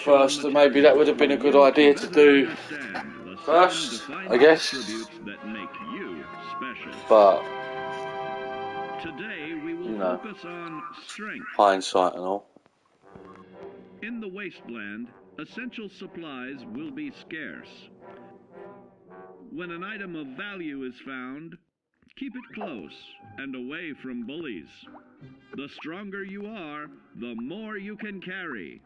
first, and maybe that would have been a good idea to do first, I guess. But today we will focus on strength. Hindsight and all. In the wasteland, essential supplies will be scarce. When an item of value is found, keep it close and away from bullies. The stronger you are, the more you can carry.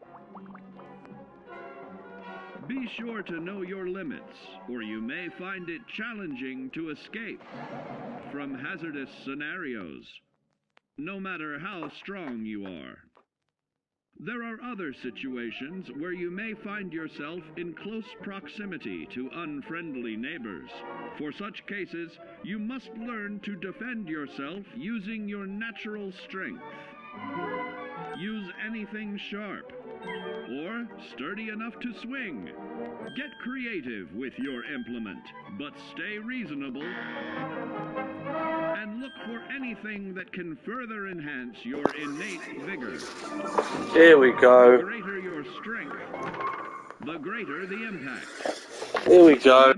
Be sure to know your limits, or you may find it challenging to escape from hazardous scenarios, no matter how strong you are. There are other situations where you may find yourself in close proximity to unfriendly neighbors. For such cases, you must learn to defend yourself using your natural strength. Use anything sharp or sturdy enough to swing. Get creative with your implement, but stay reasonable. And look for anything that can further enhance your innate vigor. Here we go. The greater your strength, the greater the impact. Here we go.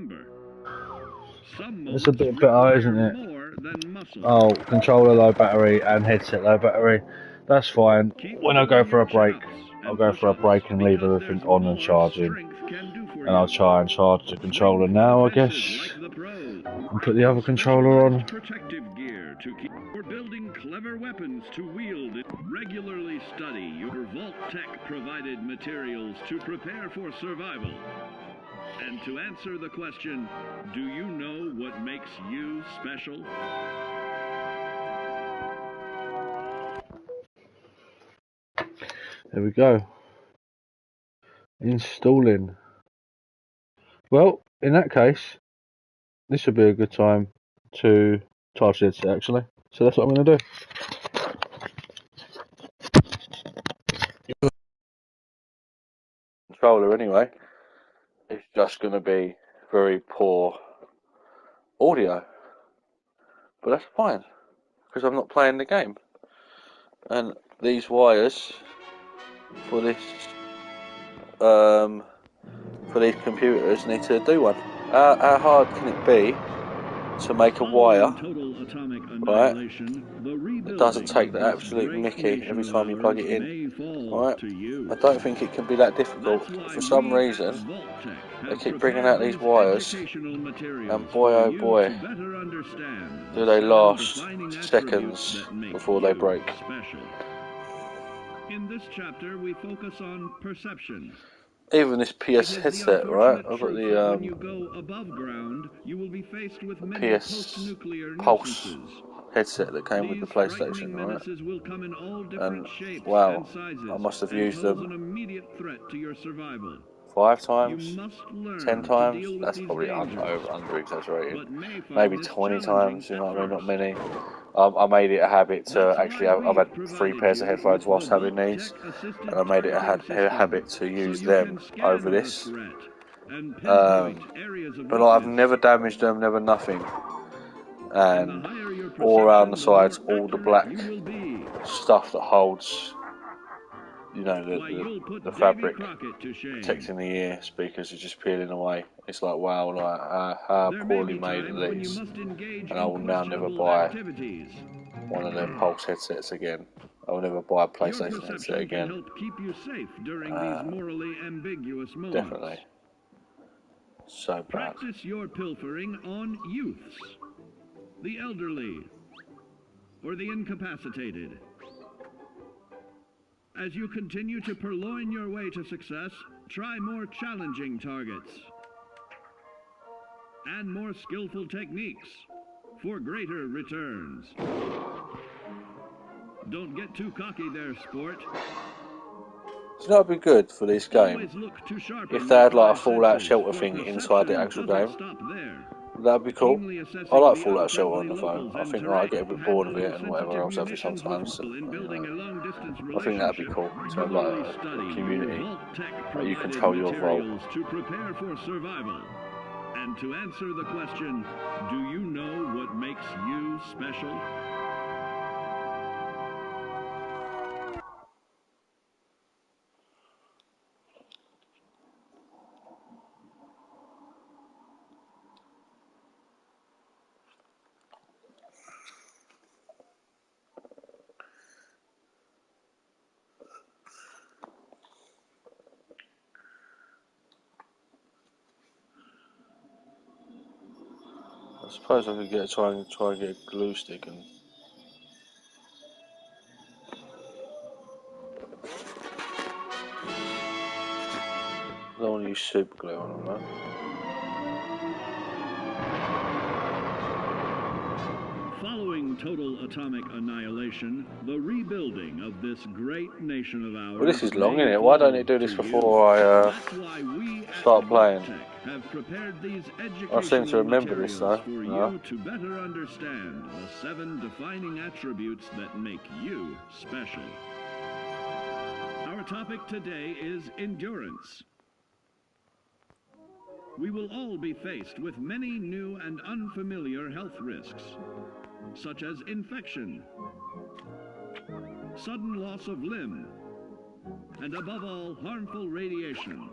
It's a bit better, isn't it? Oh, controller low battery and headset low battery. That's fine. When I go for a break, I'll go for a break and leave everything on and charging. And I'll try and charge the controller now, I guess. And put the other controller on. For building clever weapons to wield, regularly study your Vault-Tec provided materials to prepare for survival. And to answer the question, do you know what makes you special? There we go. Installing. Well, in that case, this would be a good time to charge the headset actually. So that's what I'm going to do. Controller anyway. It's just going to be very poor audio. But that's fine, because I'm not playing the game. And these wires for this for these computers need to do one. How hard can it be to make a wire, right? It doesn't take the absolute mickey every time you plug it in, right? I don't think it can be that difficult. For some reason, they keep bringing out these wires, and boy oh boy, do they last seconds before they break. In this chapter, we focus on perception. Even this PS headset, right? I've got the PS Pulse headset that came with the PlayStation, right? And wow, I must have used them 5 times, 10 times. That's probably under exaggerated. Maybe 20 times, you know what I mean? Not many. I made it a habit to actually. I've had 3 pairs of headphones whilst having these, and I made it a habit to use them over this. But I've never damaged them, never nothing. And all around the sides, all the black stuff that holds, you know, the fabric protecting the ear speakers is just peeling away. It's like, wow, like how poorly made are these? And I will now never buy one of their Pulse headsets again. I will never buy a PlayStation headset again. Definitely. So bad. Practice your pilfering on youths, the elderly, or the incapacitated. As you continue to purloin your way to success, try more challenging targets and more skillful techniques for greater returns. Don't get too cocky there, sport. So that would be good for this game if they had like a Fallout Shelter thing inside the actual game. That'd be cool. I like Fallout Shelter on the phone. I think I get a bit bored of it and whatever else every sometimes. I think that'd be cool to have like a community where you control your Vault. To prepare for survival. And to answer the question, do you know what makes you special? suppose I could try and get a glue stick and. I don't want to use super glue on that. Following total atomic annihilation, the rebuilding of this great nation of ours. Well, this is long, isn't it? Why don't it do this before I start playing? Have prepared these I seem to remember this though. For you to better understand the 7 defining attributes that make you special. Our topic today is endurance. We will all be faced with many new and unfamiliar health risks, such as infection, sudden loss of limb, and above all, harmful radiation.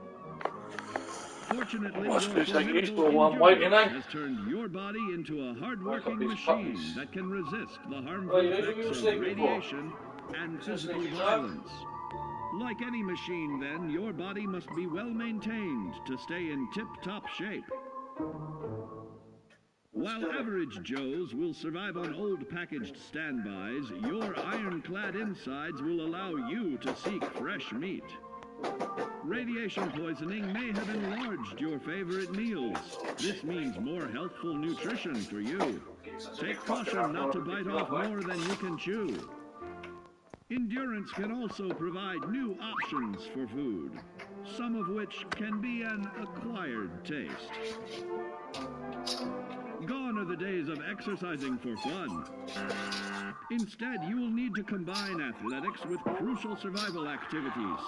Fortunately, your formidable endurance has turned your body into a hard-working machine that can resist the harmful effects of radiation and physical violence. Like any machine, then, your body must be well maintained to stay in tip-top shape. While average Joes will survive on old packaged standbys, your ironclad insides will allow you to seek fresh meat. Radiation poisoning may have enlarged your favorite meals. This means more healthful nutrition for you. Take caution not to bite off more than you can chew. Endurance can also provide new options for food, some of which can be an acquired taste. Gone are the days of exercising for fun. Instead, you will need to combine athletics with crucial survival activities.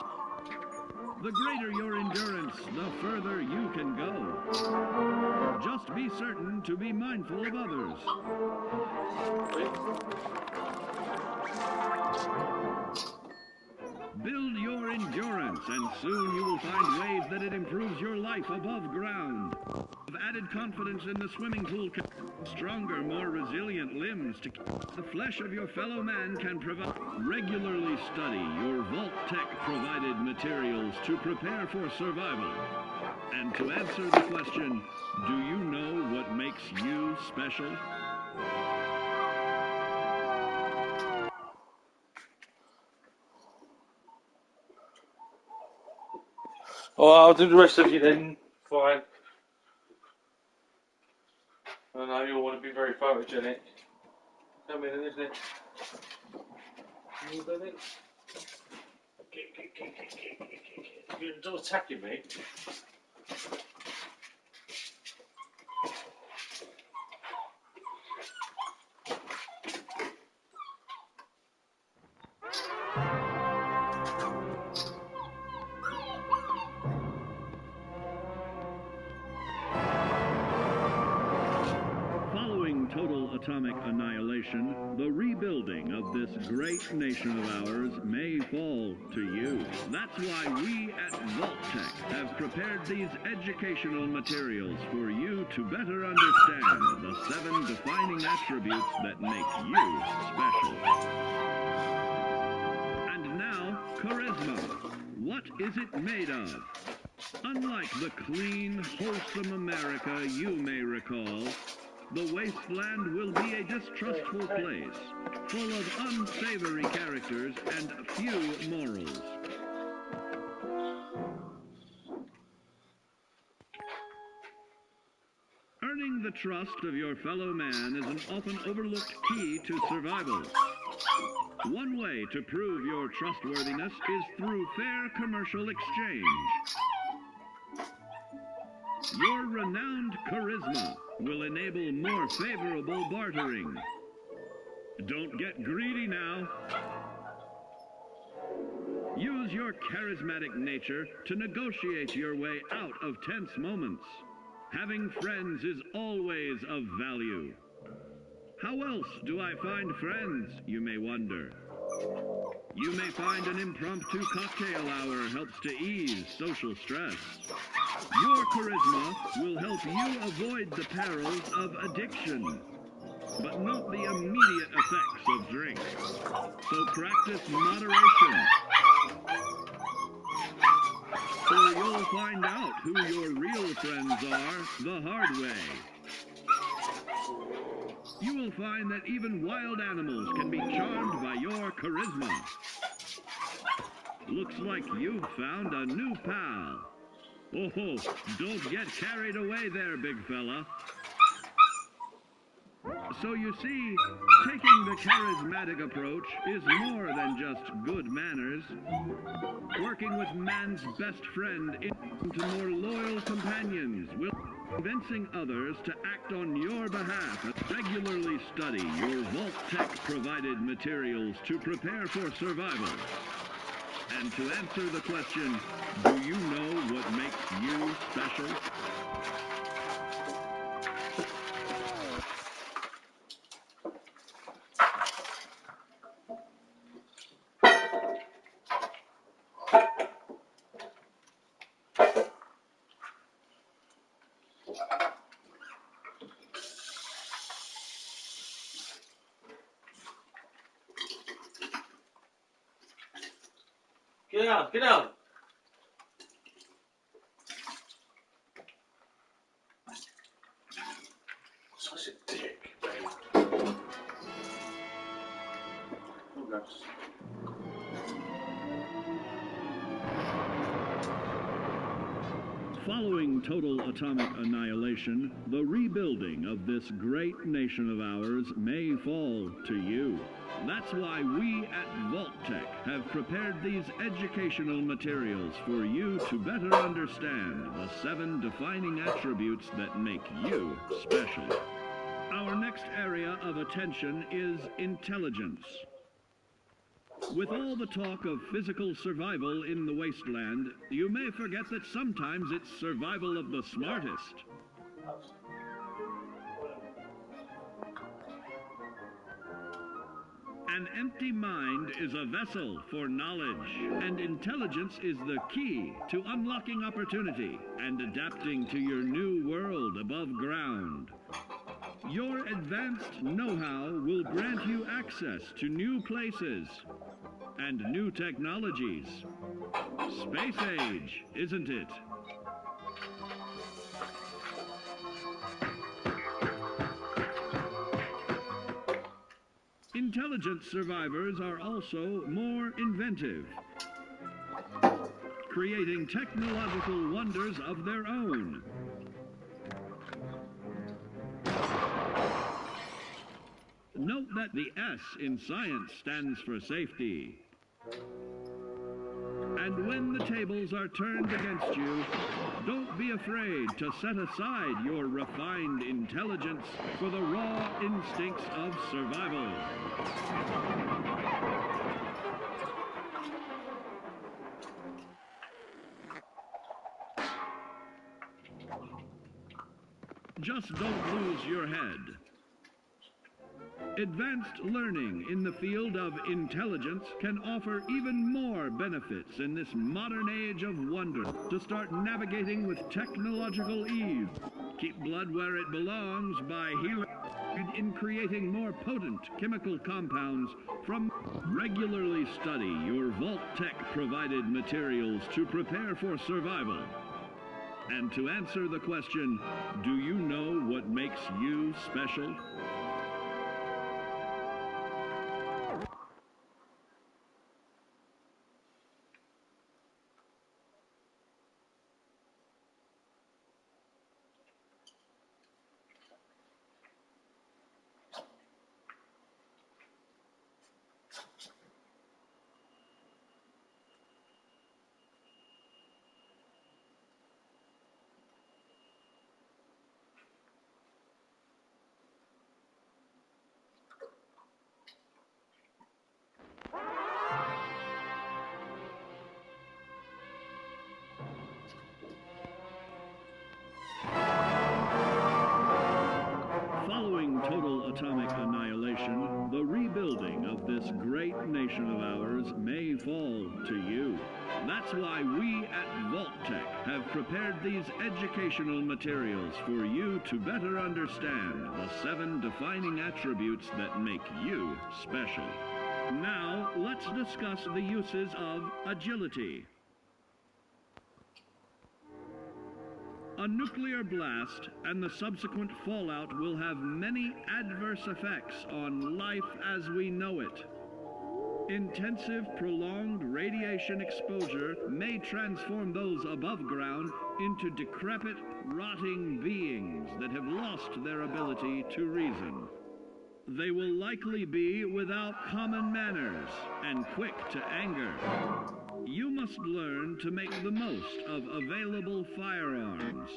The greater your endurance, the further you can go. Just be certain to be mindful of others. Build your endurance, and soon you will find ways that it improves your life above ground. With added confidence in the swimming pool, stronger, more resilient limbs to keep the flesh of your fellow man can provide. Regularly study your Vault-Tec provided materials to prepare for survival. And to answer the question, do you know what makes you special? Oh, I'll do the rest of you then. Fine. I know you all want to be very photogenic. Come in, isn't it? You done it? You're attacking me. Total atomic annihilation, the rebuilding of this great nation of ours may fall to you. That's why we at Vault-Tec have prepared these educational materials for you to better understand the 7 defining attributes that make you special. And now, charisma. What is it made of? Unlike the clean, wholesome America you may recall, the wasteland will be a distrustful place, full of unsavory characters and few morals. Earning the trust of your fellow man is an often overlooked key to survival. One way to prove your trustworthiness is through fair commercial exchange. Your renowned charisma will enable more favorable bartering. Don't get greedy now. Use your charismatic nature to negotiate your way out of tense moments. Having friends is always of value. How else do I find friends, you may wonder? You may find an impromptu cocktail hour helps to ease social stress. Your charisma will help you avoid the perils of addiction, but not the immediate effects of drink. So practice moderation, or you'll find out who your real friends are the hard way. You will find that even wild animals can be charmed by your charisma. Looks like you've found a new pal. Oh, don't get carried away there, big fella. So you see, taking the charismatic approach is more than just good manners. Working with man's best friend into more loyal companions will convincing others to act on your behalf. Regularly study your Vault-Tec provided materials to prepare for survival. And to answer the question, do you know what makes you special? Get out, get out. Such a dick. Oh, gosh. Following total atomic annihilation, the rebuilding of this great nation of ours may fall to you. That's why we at Vault-Tec have prepared these educational materials for you to better understand the 7 defining attributes that make you special. Our next area of attention is intelligence. With all the talk of physical survival in the wasteland, you may forget that sometimes it's survival of the smartest. An empty mind is a vessel for knowledge, and intelligence is the key to unlocking opportunity and adapting to your new world above ground. Your advanced know-how will grant you access to new places and new technologies. Space age, isn't it? Intelligent survivors are also more inventive, creating technological wonders of their own. Note that the S in science stands for safety. And when the tables are turned against you, don't be afraid to set aside your refined intelligence for the raw instincts of survival. Just don't lose your head. Advanced learning in the field of intelligence can offer even more benefits in this modern age of wonder. To start navigating with technological ease, keep blood where it belongs by healing in creating more potent chemical compounds from. Regularly study your Vault-Tec provided materials to prepare for survival. And to answer the question, do you know what makes you special? Following total atomic annihilation, the rebuilding of this great nation of ours may fall to you. That's why we at Vault-Tec have prepared these educational materials for you to better understand the 7 defining attributes that make you special. Now, let's discuss the uses of agility. A nuclear blast and the subsequent fallout will have many adverse effects on life as we know it. Intensive, prolonged radiation exposure may transform those above ground into decrepit, rotting beings that have lost their ability to reason. They will likely be without common manners and quick to anger. You must learn to make the most of available firearms,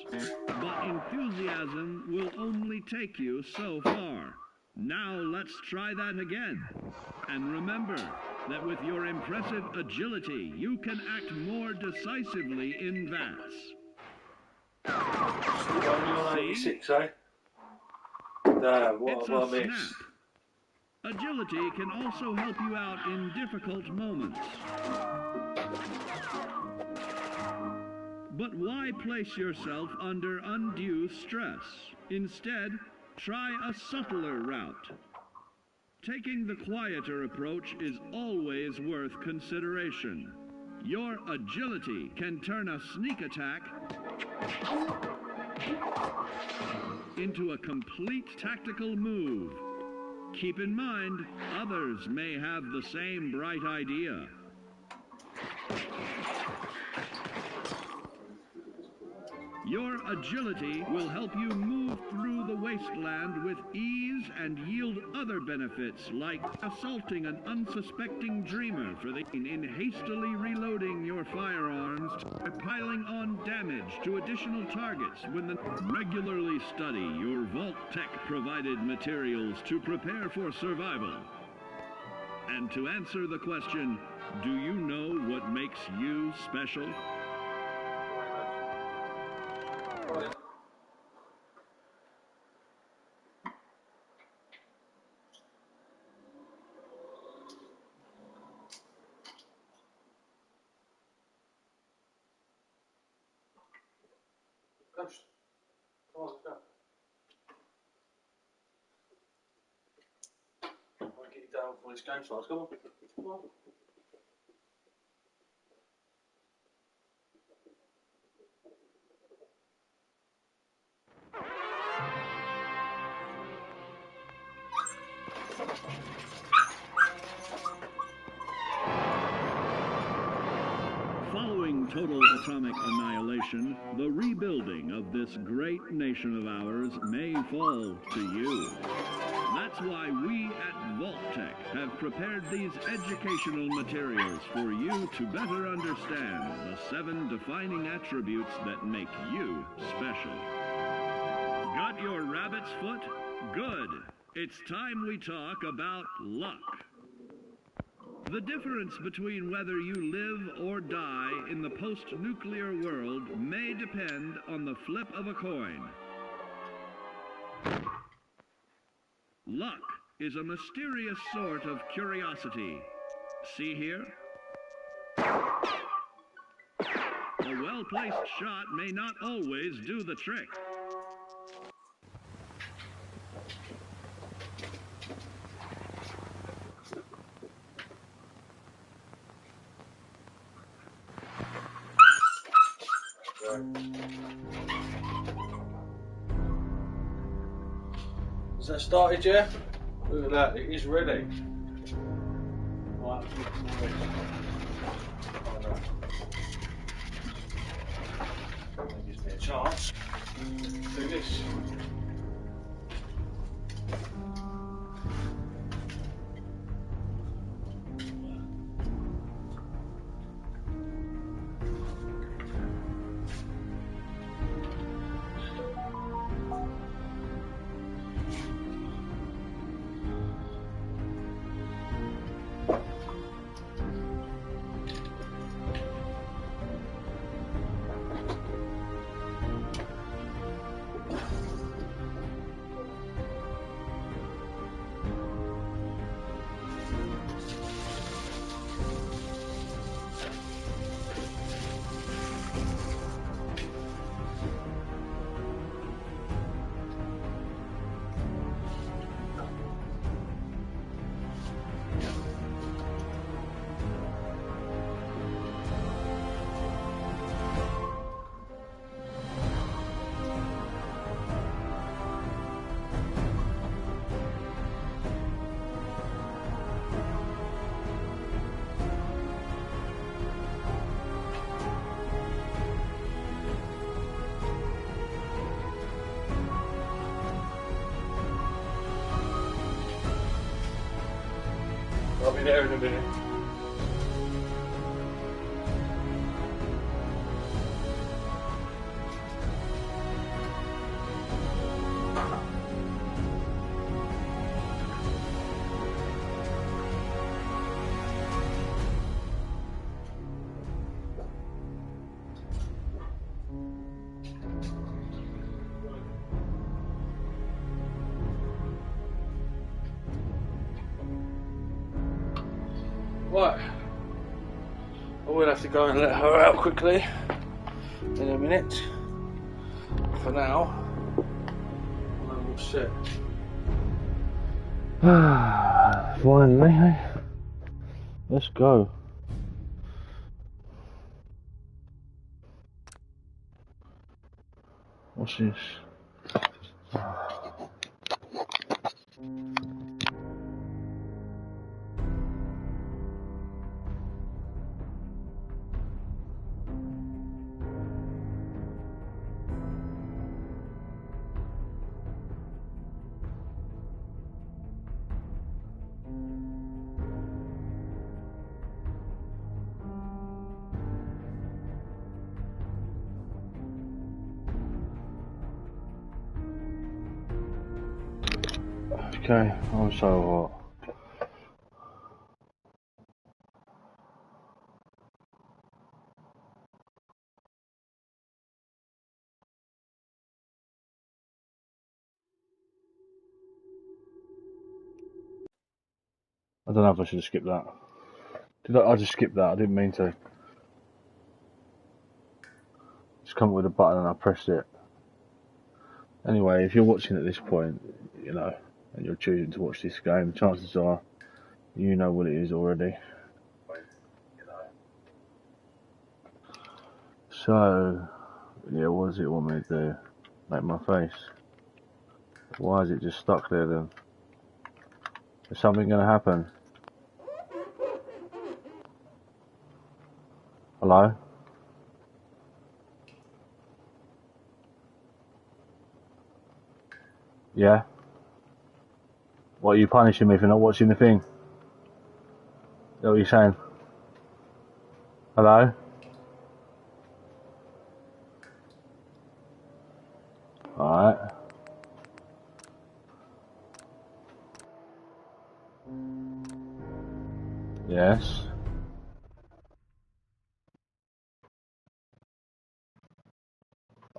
but enthusiasm will only take you so far. Now let's try that again. And remember that with your impressive agility, you can act more decisively in VATS. 86, eh? Damn, what have I missed? Agility can also help you out in difficult moments. But why place yourself under undue stress? Instead, try a subtler route. Taking the quieter approach is always worth consideration. Your agility can turn a sneak attack into a complete tactical move. Keep in mind, others may have the same bright idea. Your agility will help you move through the wasteland with ease and yield other benefits like assaulting an unsuspecting dreamer in hastily reloading your firearms or piling on damage to additional targets regularly study your Vault-Tec provided materials to prepare for survival. And to answer the question, do you know what makes you special? Ghost. Come on, go. I want to get you down before this game starts. Come on. Come on. Following total atomic annihilation, the rebuilding of this great nation of ours may fall to you. That's why we at Vault-Tec have prepared these educational materials for you to better understand the 7 defining attributes that make you special. Got your rabbit's foot? Good. It's time we talk about luck. The difference between whether you live or die in the post-nuclear world may depend on the flip of a coin. Luck is a mysterious sort of curiosity. See here? A well-placed shot may not always do the trick. Has that started yet? Look at that, it is ready. Right, that gives me a chance to do this. there in a minute. Right, I will have to go and let her out quickly in a minute. For now, I'm all set. Finally, let's go. What's this? Okay, I'm so hot. I don't know if I should have skipped that. I just skipped that, I didn't mean to. Just come up with a button and I pressed it. Anyway, if you're watching at this point, you know, and you're choosing to watch this game, chances are you know what it is already. So, yeah, what does it want me to do? Make my face? Why is it just stuck there then? Is something going to happen? Hello? Yeah? What, are you punishing me for not watching the thing? Is that what you're saying? Hello? Alright. Yes.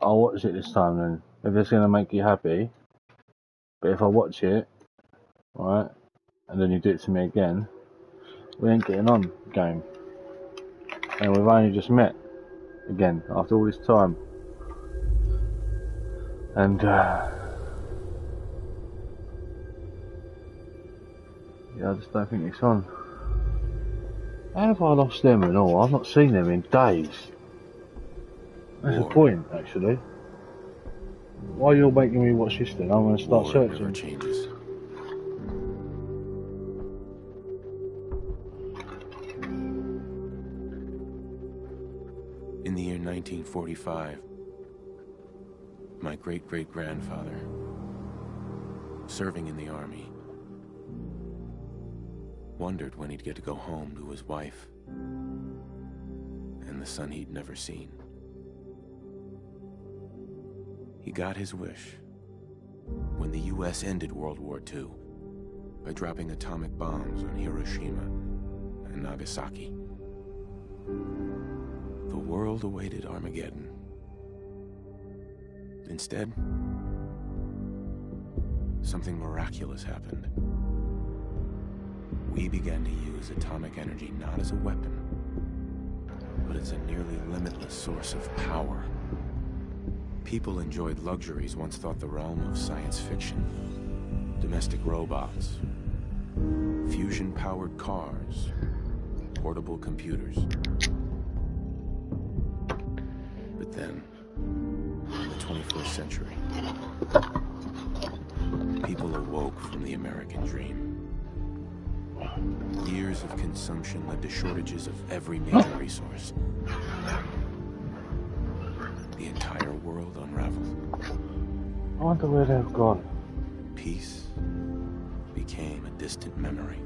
I'll watch it this time then. If it's going to make you happy. But if I watch it, right, and then you do it to me again, we ain't getting on, game. And we've only just met again after all this time. And yeah, I just don't think it's on. How have I lost them and all? I've not seen them in days. That's the point, actually. Why you're making me watch this then? I'm going to start searching. Changes. In the year 1945, my great-great-grandfather, serving in the army, wondered when he'd get to go home to his wife and the son he'd never seen. He got his wish when the U.S. ended World War II by dropping atomic bombs on Hiroshima and Nagasaki. The world awaited Armageddon. Instead, something miraculous happened. We began to use atomic energy not as a weapon, but as a nearly limitless source of power. People enjoyed luxuries once thought the realm of science fiction. Domestic robots, fusion-powered cars, portable computers. But then, in the 21st century, people awoke from the American dream. Years of consumption led to shortages of every major resource. The entire world unraveled. I wonder where they've gone. Peace became a distant memory.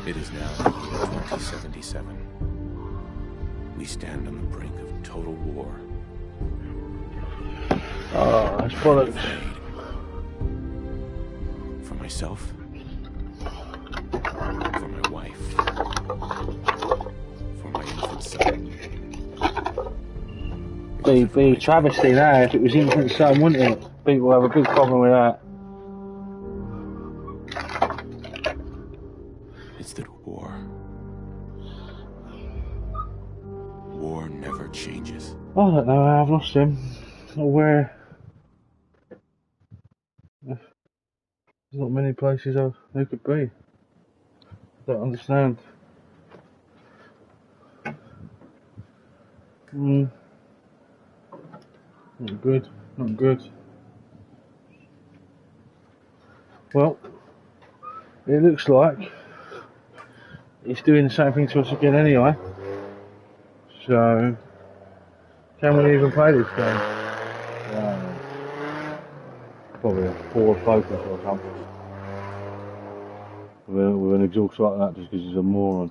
It is now the year 2077. We stand on the brink of total war. Oh, that's bollocks. For myself, for my wife, for my infant son. It'd be a travesty now if it was infant son, wouldn't it? People have a big problem with that. It's the war. War never changes. I don't know how I've lost him, or where. There's not many places they could be. I don't understand. Not good, not good. Well, it looks like he's doing the same thing to us again anyway. So, can we even play this game? Probably a poor focus or something. With an exhaust like that just because he's a moron.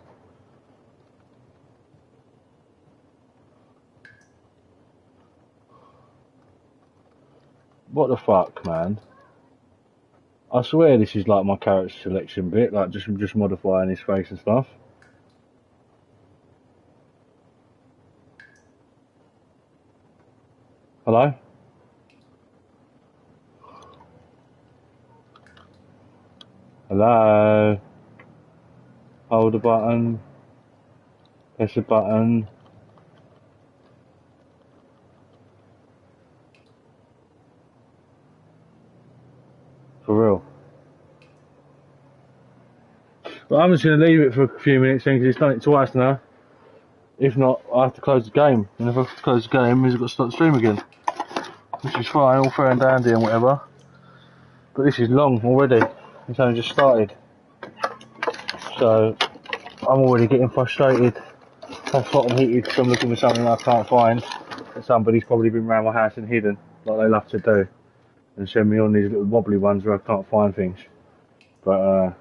What the fuck, man? I swear this is like my character selection bit, like just modifying his face and stuff. Hello? Hello? Hold the button. Press the button. For real. But I'm just going to leave it for a few minutes then, because it's done it twice now. If not, I have to close the game. And if I have to close the game, it means I've got to start the stream again. Which is fine, all fair and dandy and whatever. But this is long already. It's only just started. So, I'm already getting frustrated. I'm hot and heated because I'm looking for something I can't find. That somebody's probably been around my house and hidden, like they love to do. And send me on these little wobbly ones where I can't find things. But,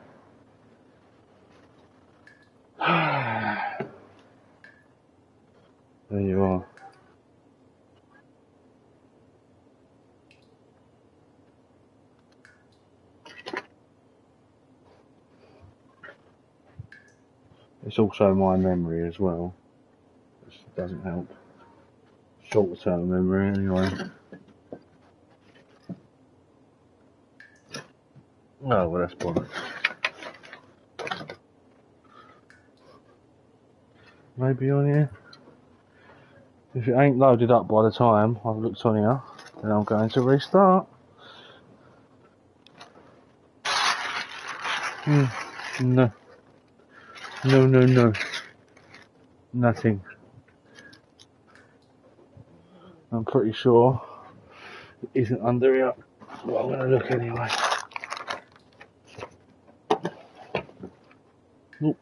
there you are. It's also my memory as well, which doesn't help. Short-term memory anyway. Oh, well, that's bollocks. Maybe on here. If it ain't loaded up by the time I've looked on here, then I'm going to restart. No. No. Nothing. I'm pretty sure it isn't under here. Well, I'm going to look anyway. Nope.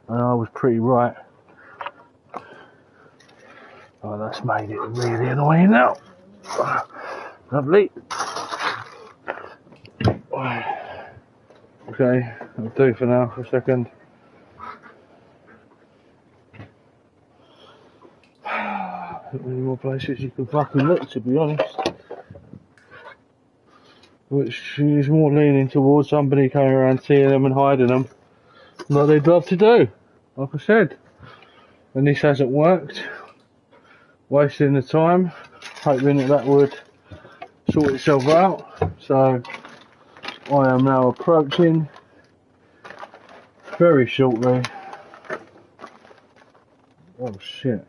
And I was pretty right. Oh, that's made it really annoying now. Lovely. Okay, I'll do for now for a second. Not many more places you can fucking look, to be honest. Which is more leaning towards somebody coming around seeing them and hiding them. Like they'd love to do, like I said. And this hasn't worked. Wasting the time, hoping that would sort itself out. So I am now approaching very shortly. Oh shit.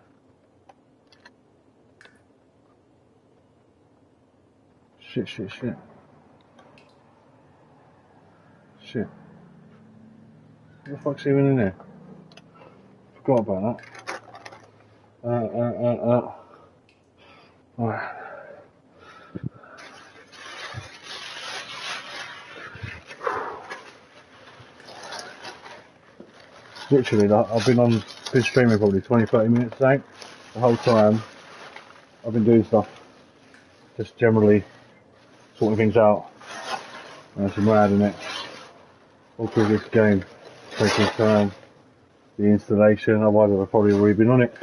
Shit. What the fuck's even in there? Forgot about that. Right. Literally, I've been streaming probably 20-30 minutes today. The whole time I've been doing stuff, just generally sorting things out. That's mad, isn't it? or through this game, taking time, the installation, otherwise I've probably already been on it.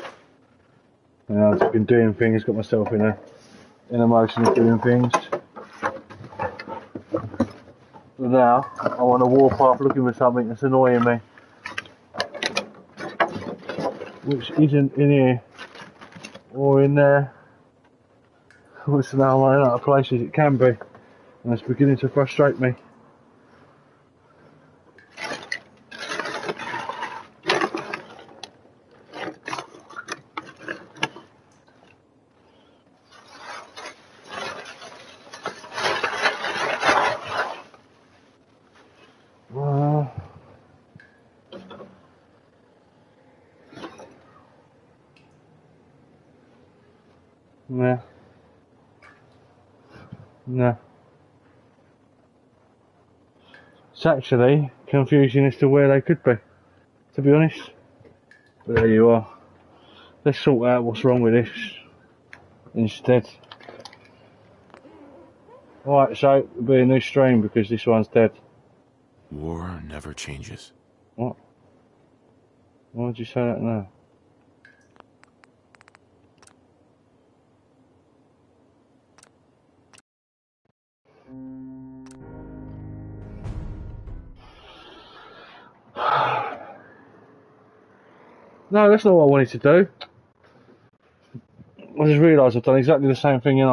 And I've just been doing things, got myself in a motion of doing things. But now, I'm on a warpath looking for something that's annoying me, which isn't in here, or in there, which now I'm running out of places it can be, and it's beginning to frustrate me. Nah. Nah. It's actually confusing as to where they could be, to be honest. But there you are. Let's sort out what's wrong with this instead. Alright, so it'll be a new stream because this one's dead. War never changes. What? Why would you say that now? No, that's not what I wanted to do. I just realised I've done exactly the same thing, you know.